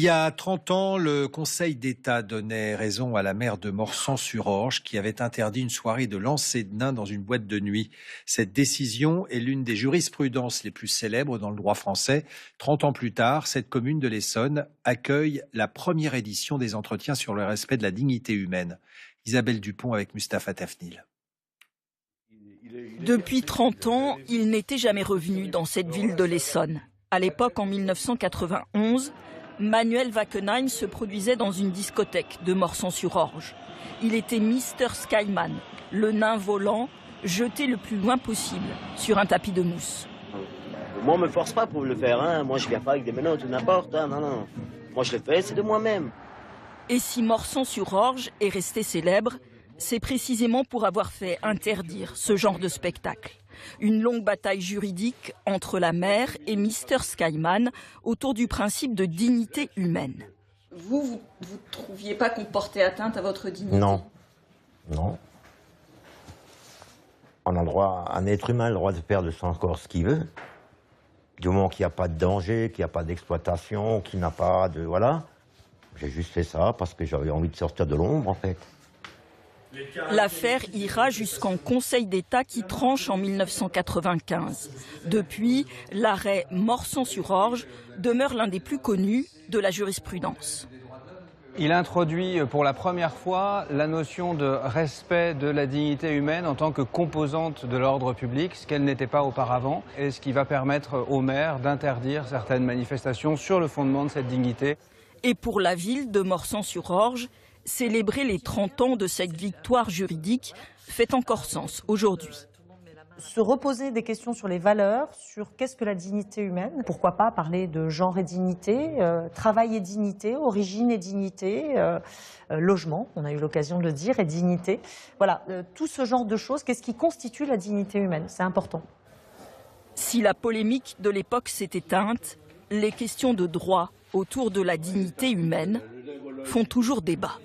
y a 30 ans, le Conseil d'État donnait raison à la maire de Morsan-sur-Orge qui avait interdit une soirée de lancer de nains dans une boîte de nuit. Cette décision est l'une des jurisprudences les plus célèbres dans le droit français. 30 ans plus tard, cette commune de l'Essonne accueille la première édition des entretiens sur le respect de la dignité humaine. Isabelle Dupont avec Mustapha Tafnil. Depuis 30 ans, il n'était jamais revenu dans cette ville de l'Essonne. À l'époque, en 1991, Manuel Wackenheim se produisait dans une discothèque de Morsan-sur-Orge. Il était Mr Skyman, le nain volant, jeté le plus loin possible sur un tapis de mousse. Moi, on me force pas pour le faire. Hein. Moi, je viens pas avec des menottes ou n'importe. Hein. Non. Moi, je le fais, c'est de moi-même. Et si Morsan-sur-Orge est resté célèbre, c'est précisément pour avoir fait interdire ce genre de spectacle. Une longue bataille juridique entre la maire et Mr Skyman autour du principe de dignité humaine. Vous trouviez pas qu'on portait atteinte à votre dignité? Non. On a le droit, un être humain a le droit de faire de son corps ce qu'il veut. Du moment qu'il n'y a pas de danger, qu'il n'y a pas d'exploitation, qu'il n'a pas de... Voilà. J'ai juste fait ça parce que j'avais envie de sortir de l'ombre, en fait. L'affaire ira jusqu'en Conseil d'État qui tranche en 1995. Depuis, l'arrêt Morsan-sur-Orge demeure l'un des plus connus de la jurisprudence. Il introduit pour la première fois la notion de respect de la dignité humaine en tant que composante de l'ordre public, ce qu'elle n'était pas auparavant, et ce qui va permettre aux maires d'interdire certaines manifestations sur le fondement de cette dignité. Et pour la ville de Morsan-sur-Orge, célébrer les 30 ans de cette victoire juridique fait encore sens aujourd'hui. Se reposer des questions sur les valeurs, sur qu'est-ce que la dignité humaine. Pourquoi pas parler de genre et dignité, travail et dignité, origine et dignité, logement, on a eu l'occasion de le dire, et dignité. Voilà, tout ce genre de choses, qu'est-ce qui constitue la dignité humaine, c'est important. Si la polémique de l'époque s'est éteinte, les questions de droit autour de la dignité humaine font toujours débat.